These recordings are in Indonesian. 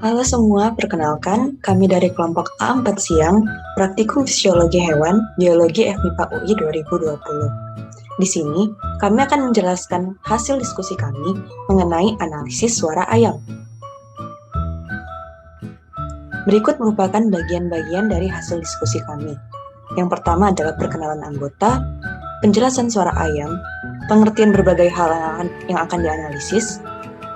Halo semua, perkenalkan kami dari kelompok A4 Siang, Praktikum Fisiologi Hewan, Biologi FMIPA UI 2020. Di sini, kami akan menjelaskan hasil diskusi kami mengenai analisis suara ayam. Berikut merupakan bagian-bagian dari hasil diskusi kami. Yang pertama adalah perkenalan anggota, penjelasan suara ayam, pengertian berbagai hal yang akan dianalisis,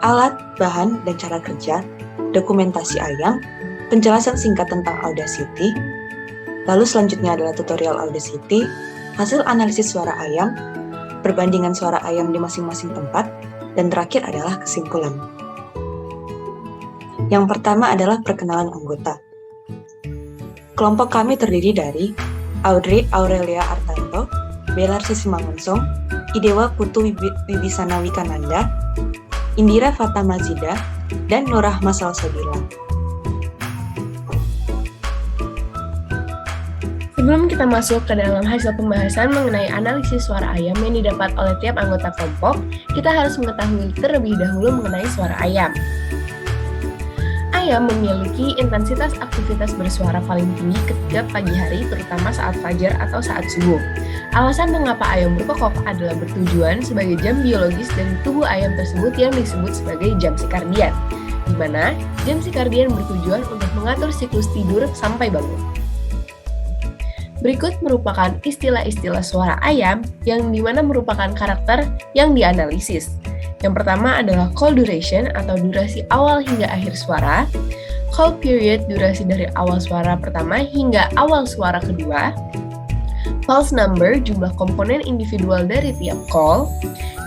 alat, bahan, dan cara kerja, dokumentasi ayam, penjelasan singkat tentang Audacity, lalu selanjutnya adalah tutorial Audacity, hasil analisis suara ayam, perbandingan suara ayam di masing-masing tempat, dan terakhir adalah kesimpulan. Yang pertama adalah perkenalan anggota. Kelompok kami terdiri dari Audrey Aurelia Artanto, Belar Sisimangonsong, Idewa Putu Wibisana Wikananda, Indira Fatama Zida, dan Nurrahma Salsabila. Sebelum kita masuk ke dalam hasil pembahasan mengenai analisis suara ayam yang didapat oleh tiap anggota kelompok, kita harus mengetahui terlebih dahulu mengenai suara ayam. Ayam memiliki intensitas aktivitas bersuara paling tinggi ketika pagi hari, terutama saat fajar atau saat subuh. Alasan mengapa ayam berkokok adalah bertujuan sebagai jam biologis dari tubuh ayam tersebut yang disebut sebagai jam sirkadian, di mana jam sirkadian bertujuan untuk mengatur siklus tidur sampai bangun. Berikut merupakan istilah-istilah suara ayam yang dimana merupakan karakter yang dianalisis. Yang pertama adalah call duration atau durasi awal hingga akhir suara, call period durasi dari awal suara pertama hingga awal suara kedua, pulse number jumlah komponen individual dari tiap call,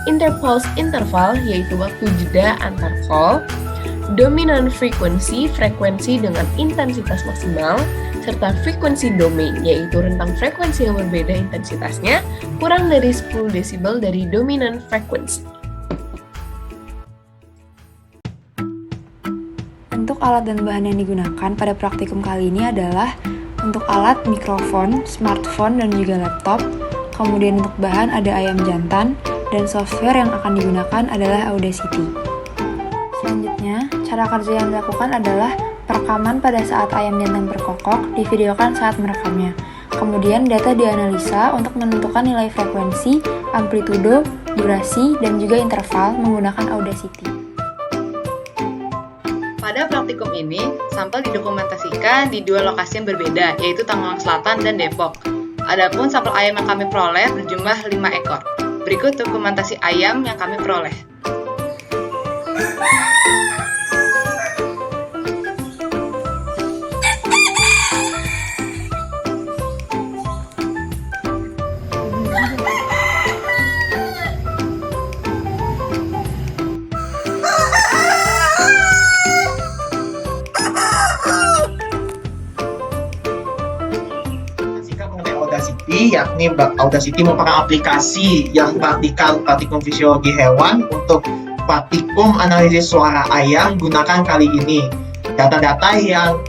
interpulse interval yaitu waktu jeda antar call, dominant frequency frekuensi dengan intensitas maksimal, serta frekuensi domain yaitu rentang frekuensi yang berbeda intensitasnya kurang dari 10 desibel dari dominant frequency. Untuk alat dan bahan yang digunakan pada praktikum kali ini adalah untuk alat mikrofon, smartphone, dan juga laptop. Kemudian untuk bahan ada ayam jantan, dan software yang akan digunakan adalah Audacity. Selanjutnya, cara kerja yang dilakukan adalah perekaman pada saat ayam jantan berkokok, divideokan saat merekamnya. Kemudian data dianalisa untuk menentukan nilai frekuensi, amplitudo, durasi, dan juga interval menggunakan Audacity. Pada praktikum ini, sampel didokumentasikan di dua lokasi yang berbeda, yaitu Tangerang Selatan dan Depok. Adapun sampel ayam yang kami peroleh berjumlah 5 ekor. Berikut dokumentasi ayam yang kami peroleh. Yakni Audacity merupakan aplikasi yang praktikum fisiologi hewan untuk praktikum analisis suara ayam gunakan kali ini. Data-data yang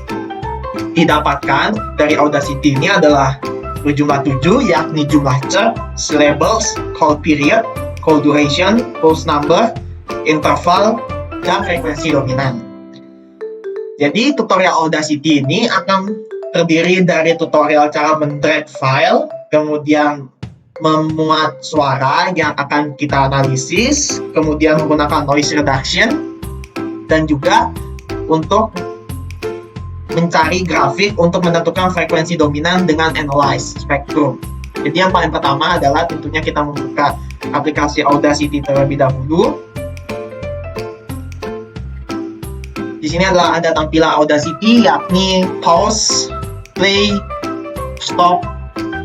didapatkan dari Audacity ini adalah berjumlah 7, yakni jumlah chirp, syllables, call period, call duration, pulse number, interval, dan frekuensi dominan. Jadi tutorial Audacity ini akan terdiri dari tutorial cara men-drag file, kemudian memuat suara yang akan kita analisis, kemudian menggunakan noise reduction, dan juga untuk mencari grafik untuk menentukan frekuensi dominan dengan analyze spectrum. Jadi yang paling pertama adalah tentunya kita membuka aplikasi Audacity terlebih dahulu. Di sini adalah ada tampilan Audacity, yakni pause, play, stop,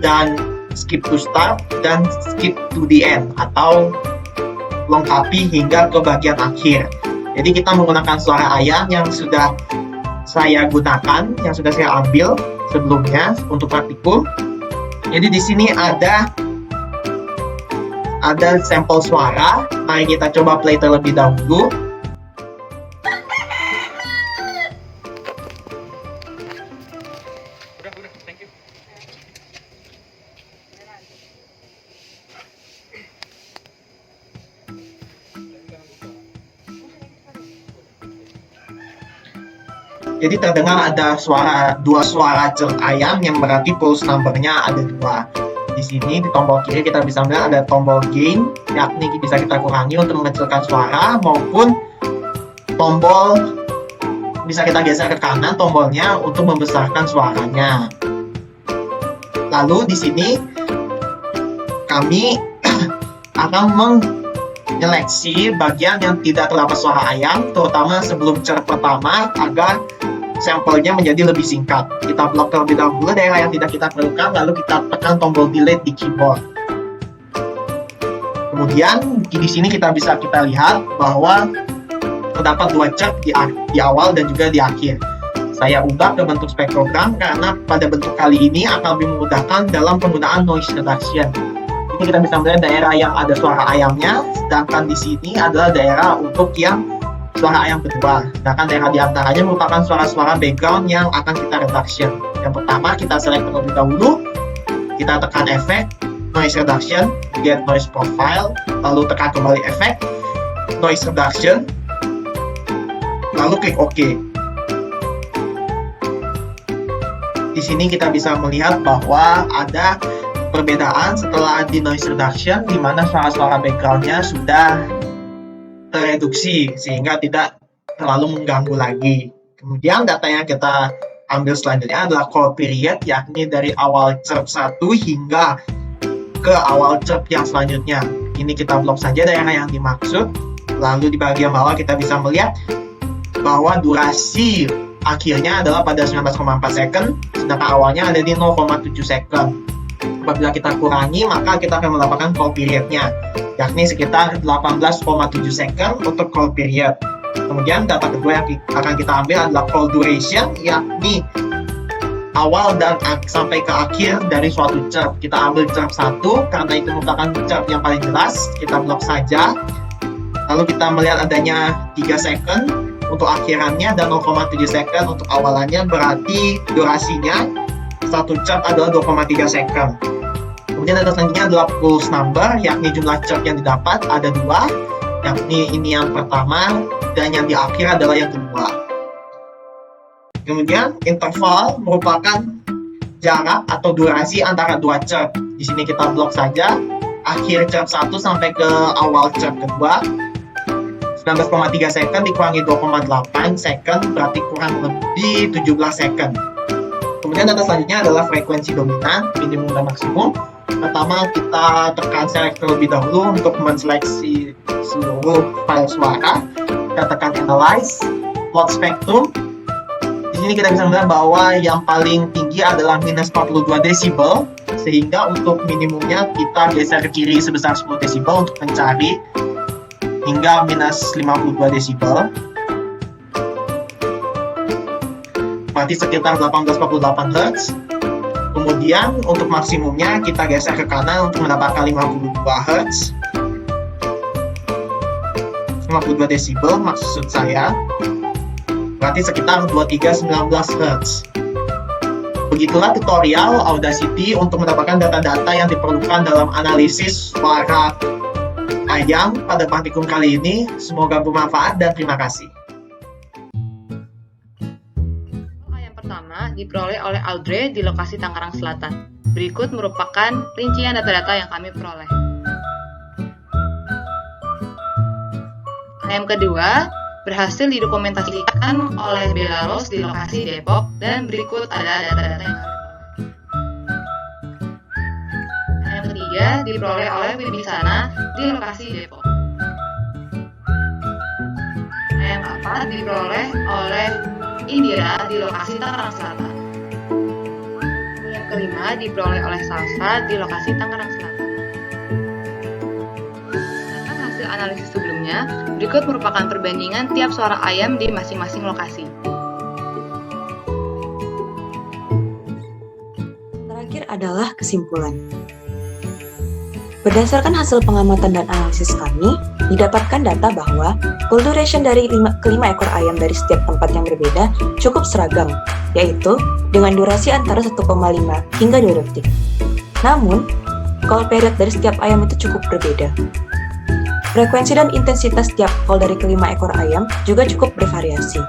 dan skip to start, dan skip to the end, atau lengkapi hingga ke bagian akhir. Jadi kita menggunakan suara ayam yang sudah saya gunakan, yang sudah saya ambil sebelumnya untuk praktikum. Jadi di sini ada sampel suara. Mari kita coba play terlebih dahulu. Jadi terdengar ada dua suara cert ayam yang berarti pulse number-nya ada 2. Di sini di tombol kiri kita bisa melihat ada tombol gain, yakni bisa kita kurangi untuk mengecilkan suara, maupun tombol bisa kita geser ke kanan tombolnya untuk membesarkan suaranya. Lalu di sini kami akan menyeleksi bagian yang tidak terdapat suara ayam, terutama sebelum chirp pertama, agar sampelnya menjadi lebih singkat. Kita blok terlebih dahulu daerah yang tidak kita perlukan, lalu kita tekan tombol delete di keyboard. Kemudian di sini kita lihat bahwa terdapat 2 chirp di awal dan juga di akhir. Saya ubah ke bentuk spektrogram karena pada bentuk kali ini akan lebih memudahkan dalam penggunaan noise reduction. Ini kita bisa melihat daerah yang ada suara ayamnya, sedangkan di sini adalah daerah untuk yang suara ayam kedua. Sedangkan daerah di antaranya merupakan suara-suara background yang akan kita reduction. Yang pertama kita select terlebih dahulu, kita tekan efek, noise reduction, get noise profile, lalu tekan kembali efek, noise reduction, lalu klik OK. Di sini kita bisa melihat bahwa ada perbedaan setelah di noise reduction, di mana suara-suara backgroundnya sudah tereduksi sehingga tidak terlalu mengganggu lagi. Kemudian data yang kita ambil selanjutnya adalah call period, yakni dari awal chirp 1 hingga ke awal chirp yang selanjutnya. Ini kita blok saja daerah yang dimaksud. Lalu di bagian bawah kita bisa melihat bahwa durasi akhirnya adalah pada 19,4 second, sedangkan awalnya ada di 0,7 second. Apabila kita kurangi, maka kita akan mendapatkan call periodnya, yakni sekitar 18,7 second untuk call period. Kemudian data kedua yang akan kita ambil adalah call duration, yakni awal dan sampai ke akhir dari suatu chirp. Kita ambil chirp 1 karena itu merupakan chirp yang paling jelas, kita blok saja. Lalu kita melihat adanya 3 second untuk akhirannya dan 0,7 second untuk awalannya, berarti durasinya satu chirp adalah 2,3 second. Kemudian data selanjutnya adalah pulse number, yakni jumlah chirp yang didapat ada 2, yakni ini yang pertama dan yang di akhir adalah yang kedua. Kemudian interval merupakan jarak atau durasi antara 2 chirp. Di sini kita blok saja akhir chirp 1 sampai ke awal chirp kedua. 19,3 second dikurangi 2,8 second berarti kurang lebih 17 second. Kemudian data selanjutnya adalah frekuensi dominan, minimum dan maksimum. Pertama kita tekan select terlebih dahulu untuk menseleksi seluruh file suara. Kita tekan analyze, plot spectrum. Di sini kita bisa melihat bahwa yang paling tinggi adalah minus 42 desibel, sehingga untuk minimumnya kita geser ke kiri sebesar 10 desibel untuk mencari hingga minus 52 desibel. Berarti sekitar 1848 Hz. Kemudian untuk maksimumnya kita geser ke kanan untuk mendapatkan 52 Hz. 52 desibel maksud saya. Berarti sekitar 2319 Hz. Begitulah tutorial Audacity untuk mendapatkan data-data yang diperlukan dalam analisis suara ayam pada praktikum kali ini. Semoga bermanfaat dan terima kasih. Ayam pertama diperoleh oleh Audrey di lokasi Tangerang Selatan. Berikut merupakan rincian data-data yang kami peroleh. Ayam kedua berhasil didokumentasikan oleh Belarus di lokasi Depok, dan berikut ada data-data yang kami peroleh. Ayam ketiga diperoleh oleh Wibisana di lokasi Depok. Ayam keempat diperoleh oleh Indira di lokasi Tangerang Selatan. Ayam kelima diperoleh oleh Salsa di lokasi Tangerang Selatan. Berdasarkan hasil analisis sebelumnya, berikut merupakan perbandingan tiap suara ayam di masing-masing lokasi. Terakhir adalah kesimpulan. Berdasarkan hasil pengamatan dan analisis kami, didapatkan data bahwa call duration dari kelima ekor ayam dari setiap tempat yang berbeda cukup seragam, yaitu dengan durasi antara 1,5 hingga 2 detik. Namun, call period dari setiap ayam itu cukup berbeda. Frekuensi dan intensitas setiap call dari kelima ekor ayam juga cukup bervariasi.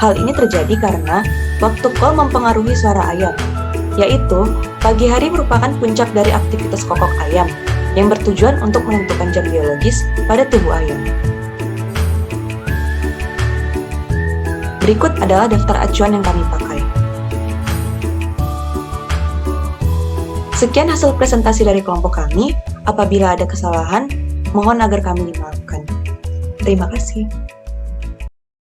Hal ini terjadi karena waktu call mempengaruhi suara ayam, yaitu pagi hari merupakan puncak dari aktivitas kokok ayam yang bertujuan untuk menentukan jam biologis pada tubuh ayam. Berikut adalah daftar acuan yang kami pakai. Sekian hasil presentasi dari kelompok kami. Apabila ada kesalahan, mohon agar kami dimaafkan. Terima kasih.